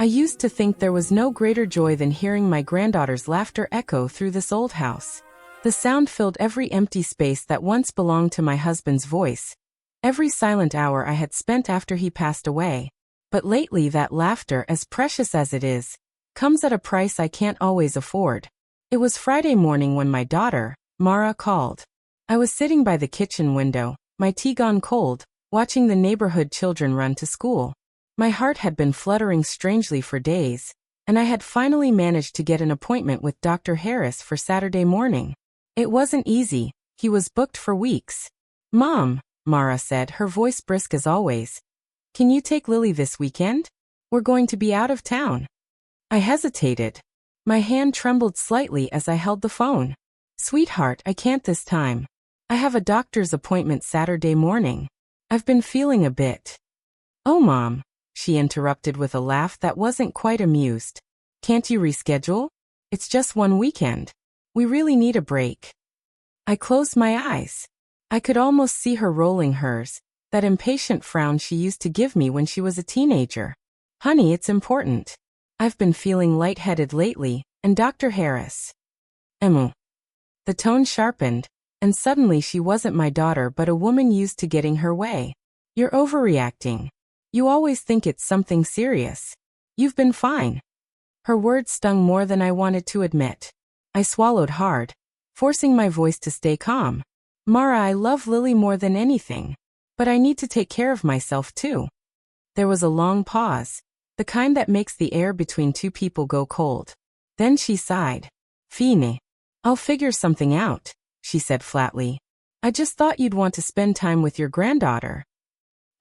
used to think there was no greater joy than hearing my granddaughter's laughter echo through this old house. The sound filled every empty space that once belonged to my husband's voice, every silent hour I had spent after he passed away. But lately that laughter, as precious as it is, comes at a price I can't always afford. It was Friday morning when my daughter, Mara, called. I was sitting by the kitchen window, my tea gone cold, watching the neighborhood children run to school. My heart had been fluttering strangely for days, and I had finally managed to get an appointment with Dr. Harris for Saturday morning. It wasn't easy, he was booked for weeks. "Mom," Mara said, her voice brisk as always, "can you take Lily this weekend? We're going to be out of town." I hesitated. My hand trembled slightly as I held the phone. "Sweetheart, I can't this time. I have a doctor's appointment Saturday morning. I've been feeling a bit." "Oh, Mom," she interrupted with a laugh that wasn't quite amused. "Can't you reschedule? It's just one weekend. We really need a break." I closed my eyes. I could almost see her rolling hers, that impatient frown she used to give me when she was a teenager. "Honey, it's important. I've been feeling lightheaded lately, and Dr. Harris." "Emu." The tone sharpened, and suddenly she wasn't my daughter but a woman used to getting her way. "You're overreacting. You always think it's something serious. You've been fine." Her words stung more than I wanted to admit. I swallowed hard, forcing my voice to stay calm. "Mara, I love Lily more than anything. But I need to take care of myself too." There was a long pause, the kind that makes the air between two people go cold. Then she sighed. "Fine. I'll figure something out," she said flatly. "I just thought you'd want to spend time with your granddaughter."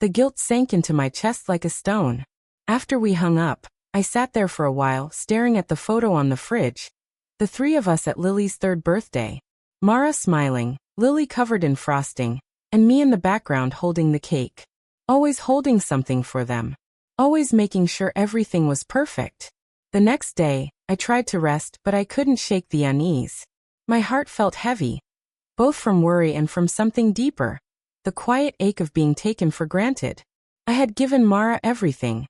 The guilt sank into my chest like a stone. After we hung up, I sat there for a while, staring at the photo on the fridge. The three of us at Lily's third birthday. Mara smiling, Lily covered in frosting, and me in the background holding the cake. Always holding something for them. Always making sure everything was perfect. The next day, I tried to rest, but I couldn't shake the unease. My heart felt heavy, both from worry and from something deeper. The quiet ache of being taken for granted. I had given Mara everything.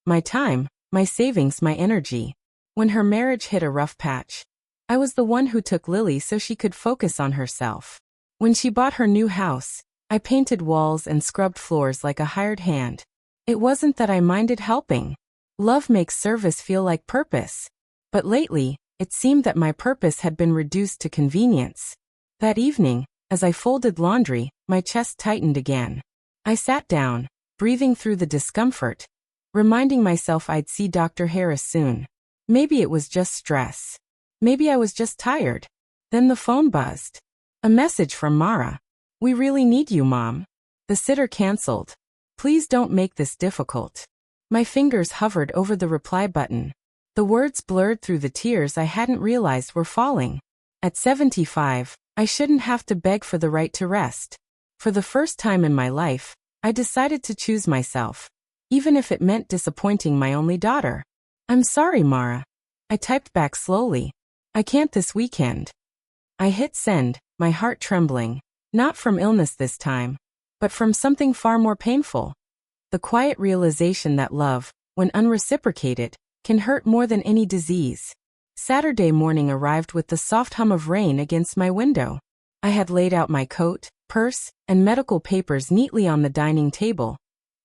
My time, my savings, my energy. When her marriage hit a rough patch, I was the one who took Lily so she could focus on herself. When she bought her new house, I painted walls and scrubbed floors like a hired hand. It wasn't that I minded helping. Love makes service feel like purpose. But lately, it seemed that my purpose had been reduced to convenience. That evening, as I folded laundry, my chest tightened again. I sat down, breathing through the discomfort, reminding myself I'd see Dr. Harris soon. Maybe it was just stress. Maybe I was just tired. Then the phone buzzed. A message from Mara. "We really need you, Mom. The sitter canceled. Please don't make this difficult." My fingers hovered over the reply button. The words blurred through the tears I hadn't realized were falling. At 75, I shouldn't have to beg for the right to rest. For the first time in my life, I decided to choose myself, even if it meant disappointing my only daughter. "I'm sorry, Mara." I typed back slowly. "I can't this weekend." I hit send, my heart trembling, not from illness this time, but from something far more painful. The quiet realization that love, when unreciprocated, can hurt more than any disease. Saturday morning arrived with the soft hum of rain against my window. I had laid out my coat, purse, and medical papers neatly on the dining table,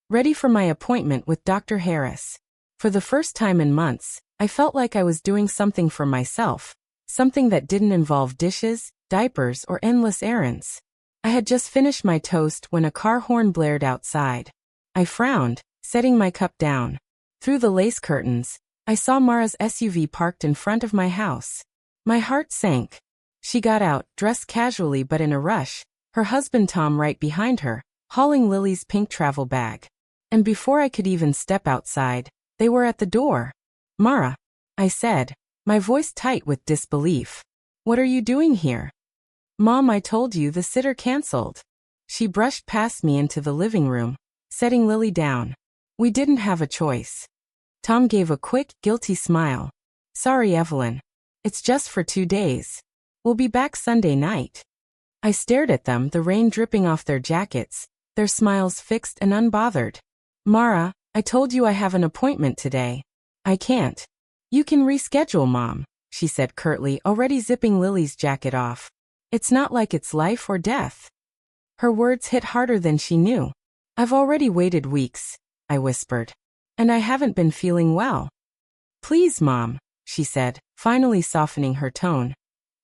ready for my appointment with Dr. Harris. For the first time in months, I felt like I was doing something for myself, something that didn't involve dishes, diapers, or endless errands. I had just finished my toast when a car horn blared outside. I frowned, setting my cup down. Through the lace curtains, I saw Mara's SUV parked in front of my house. My heart sank. She got out, dressed casually but in a rush, her husband Tom right behind her, hauling Lily's pink travel bag. And before I could even step outside, they were at the door. "Mara," I said, my voice tight with disbelief. "What are you doing here?" "Mom, I told you the sitter canceled." She brushed past me into the living room, setting Lily down. "We didn't have a choice." Tom gave a quick, guilty smile. "Sorry, Evelyn. It's just for 2 days. We'll be back Sunday night." I stared at them, the rain dripping off their jackets, their smiles fixed and unbothered. "Mara, I told you I have an appointment today. I can't. You can reschedule, Mom, she said curtly, already zipping Lily's jacket off. It's not like it's life or death. Her words hit harder than she knew. I've already waited weeks, I whispered. And I haven't been feeling well. Please, Mom, she said, finally softening her tone.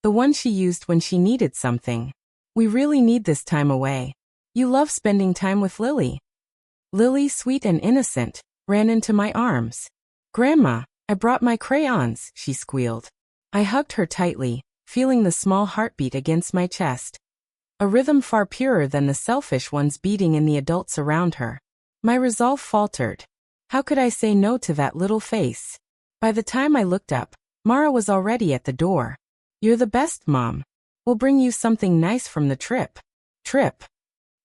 The one she used when she needed something. We really need this time away. You love spending time with Lily. Lily, sweet and innocent, ran into my arms. Grandma, I brought my crayons, she squealed. I hugged her tightly, feeling the small heartbeat against my chest. A rhythm far purer than the selfish ones beating in the adults around her. My resolve faltered. How could I say no to that little face? By the time I looked up, Mara was already at the door. You're the best, Mom. We'll bring you something nice from the trip. Trip?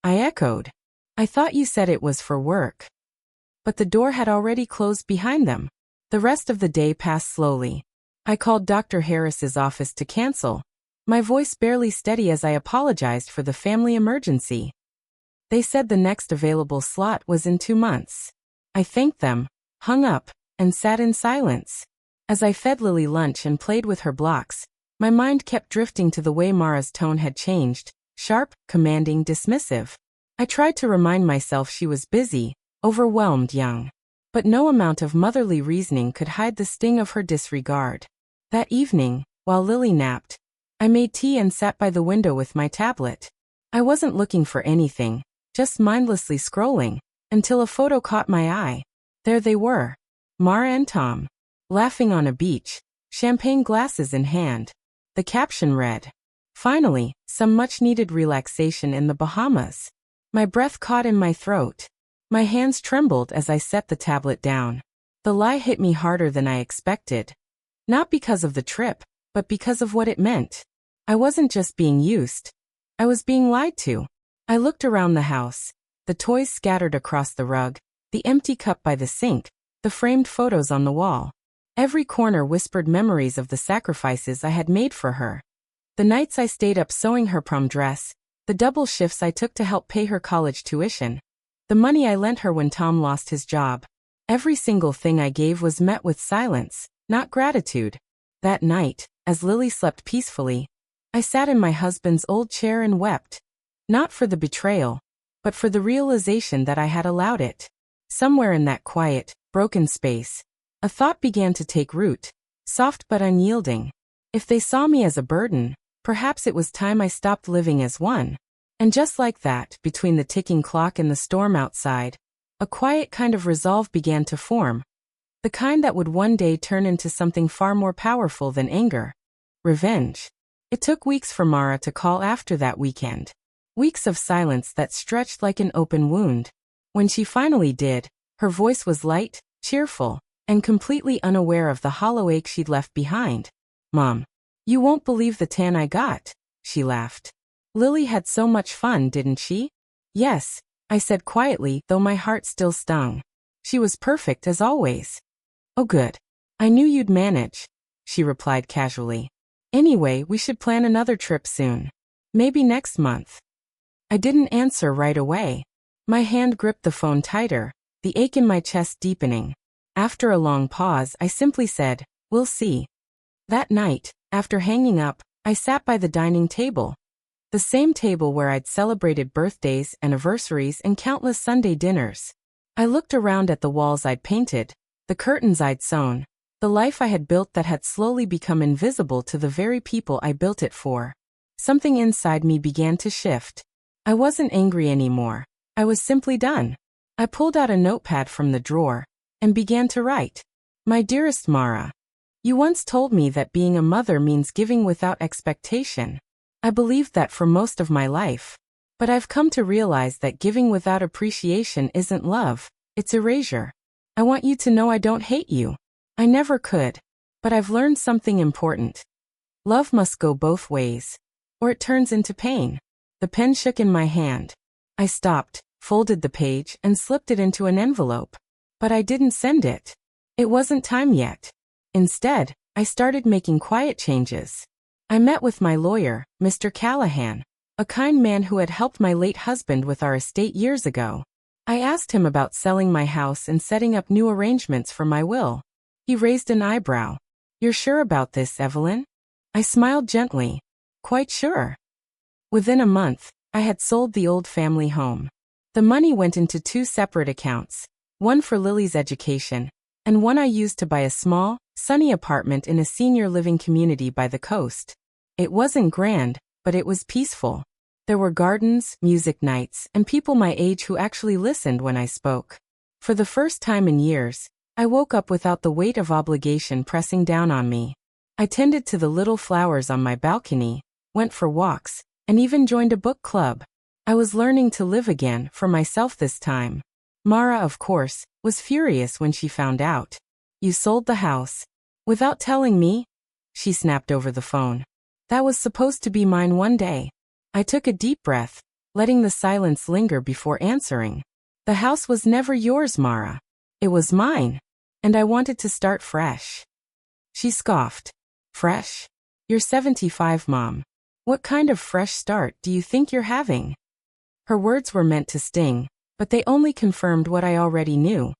I echoed. I thought you said it was for work. But the door had already closed behind them. The rest of the day passed slowly. I called Dr. Harris's office to cancel, my voice barely steady as I apologized for the family emergency. They said the next available slot was in 2 months. I thanked them, hung up, and sat in silence. As I fed Lily lunch and played with her blocks, my mind kept drifting to the way Mara's tone had changed, sharp, commanding, dismissive. I tried to remind myself she was busy, overwhelmed, young. But no amount of motherly reasoning could hide the sting of her disregard. That evening, while Lily napped, I made tea and sat by the window with my tablet. I wasn't looking for anything, just mindlessly scrolling, until a photo caught my eye. There they were, Mara and Tom, laughing on a beach, champagne glasses in hand. The caption read, "Finally, some much-needed relaxation in the Bahamas." My breath caught in my throat. My hands trembled as I set the tablet down. The lie hit me harder than I expected. Not because of the trip, but because of what it meant. I wasn't just being used. I was being lied to. I looked around the house, the toys scattered across the rug, the empty cup by the sink, the framed photos on the wall. Every corner whispered memories of the sacrifices I had made for her. The nights I stayed up sewing her prom dress, the double shifts I took to help pay her college tuition, the money I lent her when Tom lost his job. Every single thing I gave was met with silence, not gratitude. That night, as Lily slept peacefully, I sat in my husband's old chair and wept. Not for the betrayal, but for the realization that I had allowed it. Somewhere in that quiet, broken space, a thought began to take root, soft but unyielding. If they saw me as a burden, perhaps it was time I stopped living as one. And just like that, between the ticking clock and the storm outside, a quiet kind of resolve began to form. The kind that would one day turn into something far more powerful than anger. Revenge. It took weeks for Mara to call after that weekend. Weeks of silence that stretched like an open wound. When she finally did, her voice was light, cheerful, and completely unaware of the hollow ache she'd left behind. "Mom, you won't believe the tan I got," she laughed. "Lily had so much fun, didn't she?" "Yes," I said quietly, though my heart still stung. "She was perfect as always." "Oh good. I knew you'd manage," she replied casually. "Anyway, we should plan another trip soon. Maybe next month." I didn't answer right away. My hand gripped the phone tighter, the ache in my chest deepening. After a long pause, I simply said, "We'll see." That night, after hanging up, I sat by the dining table. The same table where I'd celebrated birthdays, anniversaries, and countless Sunday dinners. I looked around at the walls I'd painted, the curtains I'd sewn, the life I had built that had slowly become invisible to the very people I built it for. Something inside me began to shift. I wasn't angry anymore. I was simply done. I pulled out a notepad from the drawer and began to write. "My dearest Mara, you once told me that being a mother means giving without expectation. I believed that for most of my life. But I've come to realize that giving without appreciation isn't love, it's erasure. I want you to know I don't hate you. I never could. But I've learned something important. Love must go both ways, or it turns into pain." The pen shook in my hand. I stopped, folded the page, and slipped it into an envelope. But I didn't send it. It wasn't time yet. Instead, I started making quiet changes. I met with my lawyer, Mr. Callahan, a kind man who had helped my late husband with our estate years ago. I asked him about selling my house and setting up new arrangements for my will. He raised an eyebrow. You're sure about this, Evelyn? I smiled gently. Quite sure. Within a month, I had sold the old family home. The money went into 2 separate accounts, one for Lily's education, and one I used to buy a small, sunny apartment in a senior living community by the coast. It wasn't grand, but it was peaceful. There were gardens, music nights, and people my age who actually listened when I spoke. For the first time in years, I woke up without the weight of obligation pressing down on me. I tended to the little flowers on my balcony, went for walks, and even joined a book club. I was learning to live again, for myself this time. Mara, of course, was furious when she found out. You sold the house. Without telling me? She snapped over the phone. That was supposed to be mine one day. I took a deep breath, letting the silence linger before answering. The house was never yours, Mara. It was mine. And I wanted to start fresh. She scoffed. Fresh? You're 75, Mom. What kind of fresh start do you think you're having? Her words were meant to sting, but they only confirmed what I already knew.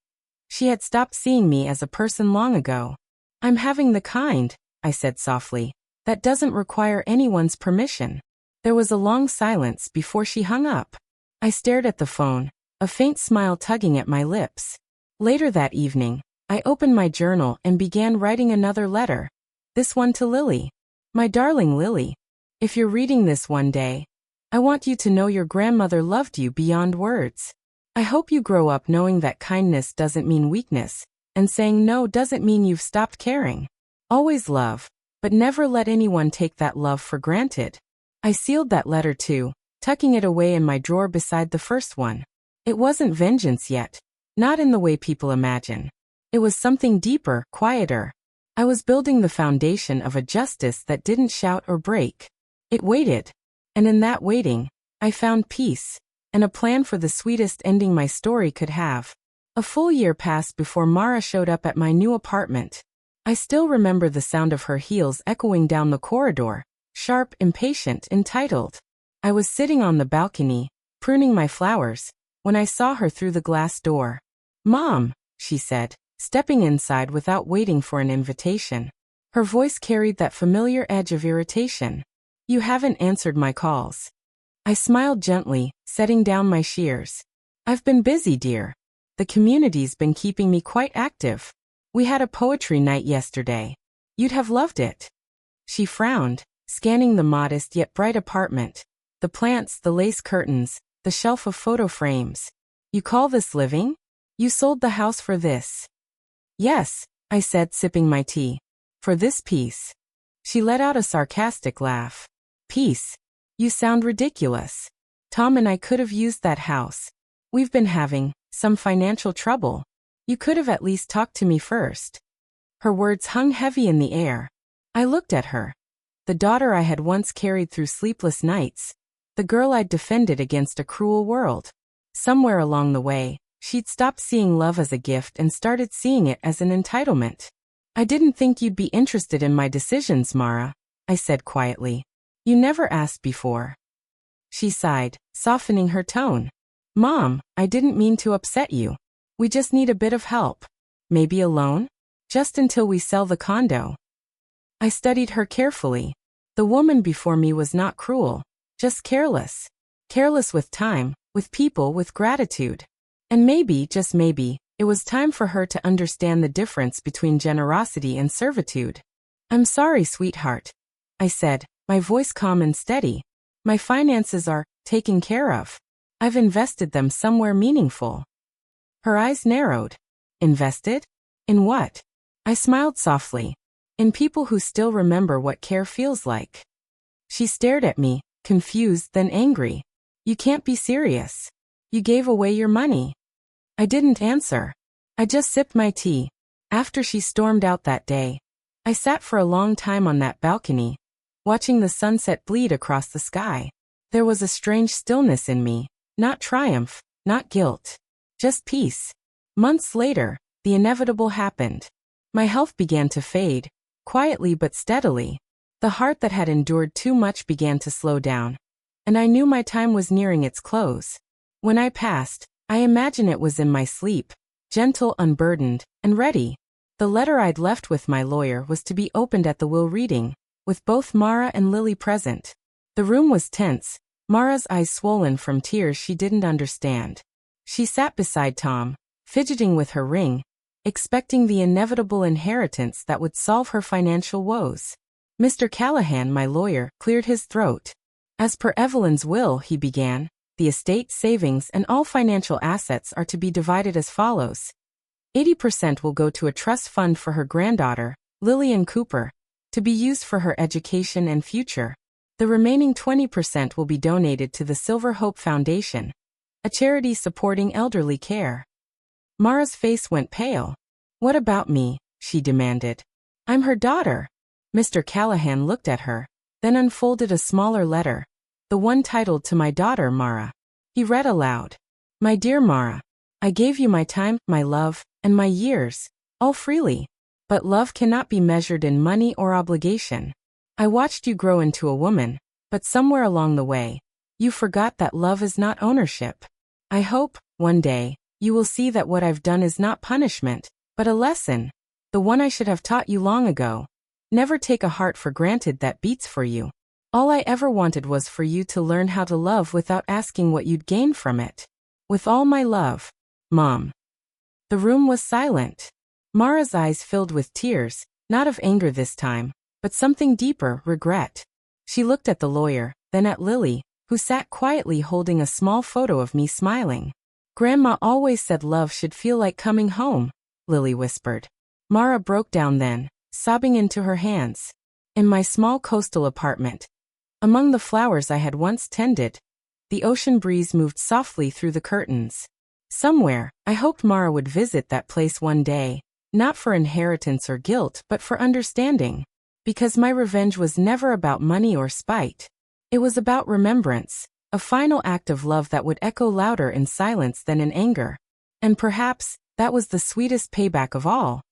She had stopped seeing me as a person long ago. I'm having the kind, I said softly, that doesn't require anyone's permission. There was a long silence before she hung up. I stared at the phone, a faint smile tugging at my lips. Later that evening, I opened my journal and began writing another letter. This one to Lily. My darling Lily, if you're reading this one day, I want you to know your grandmother loved you beyond words. I hope you grow up knowing that kindness doesn't mean weakness, and saying no doesn't mean you've stopped caring. Always love, but never let anyone take that love for granted. I sealed that letter too, tucking it away in my drawer beside the first one. It wasn't vengeance yet, not in the way people imagine. It was something deeper, quieter. I was building the foundation of a justice that didn't shout or break. It waited. And in that waiting, I found peace, and a plan for the sweetest ending my story could have. A full year passed before Mara showed up at my new apartment. I still remember the sound of her heels echoing down the corridor, sharp, impatient, entitled. I was sitting on the balcony, pruning my flowers, when I saw her through the glass door. Mom, she said, stepping inside without waiting for an invitation. Her voice carried that familiar edge of irritation. You haven't answered my calls. I smiled gently, setting down my shears. I've been busy, dear. The community's been keeping me quite active. We had a poetry night yesterday. You'd have loved it. She frowned, scanning the modest yet bright apartment. The plants, the lace curtains, the shelf of photo frames. You call this living? You sold the house for this. Yes, I said, sipping my tea. For this piece. She let out a sarcastic laugh. Peace. You sound ridiculous. Tom and I could have used that house. We've been having some financial trouble. You could have at least talked to me first. Her words hung heavy in the air. I looked at her. The daughter I had once carried through sleepless nights. The girl I'd defended against a cruel world. Somewhere along the way, she'd stopped seeing love as a gift and started seeing it as an entitlement. I didn't think you'd be interested in my decisions, Mara, I said quietly. You never asked before. She sighed, softening her tone. Mom, I didn't mean to upset you. We just need a bit of help. Maybe a loan? Just until we sell the condo. I studied her carefully. The woman before me was not cruel, just careless. Careless with time, with people, with gratitude. And maybe, just maybe, it was time for her to understand the difference between generosity and servitude. I'm sorry, sweetheart, I said, my voice calm and steady. My finances are taken care of. I've invested them somewhere meaningful. Her eyes narrowed. Invested? In what? I smiled softly. In people who still remember what care feels like. She stared at me, confused then angry. You can't be serious. You gave away your money. I didn't answer. I just sipped my tea. After she stormed out that day, I sat for a long time on that balcony, watching the sunset bleed across the sky. There was a strange stillness in me, not triumph, not guilt, just peace. Months later, the inevitable happened. My health began to fade, quietly but steadily. The heart that had endured too much began to slow down, and I knew my time was nearing its close. When I passed, I imagine it was in my sleep, gentle, unburdened, and ready. The letter I'd left with my lawyer was to be opened at the will reading, with both Mara and Lily present. The room was tense, Mara's eyes swollen from tears she didn't understand. She sat beside Tom, fidgeting with her ring, expecting the inevitable inheritance that would solve her financial woes. Mr. Callahan, my lawyer, cleared his throat. As per Evelyn's will, he began, the estate, savings, and all financial assets are to be divided as follows. 80% will go to a trust fund for her granddaughter, Lillian Cooper, to be used for her education and future. The remaining 20% will be donated to the Silver Hope Foundation, a charity supporting elderly care. Mara's face went pale. What about me? She demanded. I'm her daughter. Mr. Callahan looked at her, then unfolded a smaller letter, the one titled To My Daughter, Mara. He read aloud. My dear Mara, I gave you my time, my love, and my years, all freely. But love cannot be measured in money or obligation. I watched you grow into a woman, but somewhere along the way, you forgot that love is not ownership. I hope, one day, you will see that what I've done is not punishment, but a lesson, the one I should have taught you long ago. Never take a heart for granted that beats for you. All I ever wanted was for you to learn how to love without asking what you'd gain from it. With all my love, Mom. The room was silent. Mara's eyes filled with tears, not of anger this time, but something deeper, regret. She looked at the lawyer, then at Lily, who sat quietly holding a small photo of me smiling. Grandma always said love should feel like coming home, Lily whispered. Mara broke down then, sobbing into her hands. In my small coastal apartment, among the flowers I had once tended, the ocean breeze moved softly through the curtains. Somewhere, I hoped Mara would visit that place one day, not for inheritance or guilt but for understanding. Because my revenge was never about money or spite. It was about remembrance, a final act of love that would echo louder in silence than in anger. And perhaps, that was the sweetest payback of all.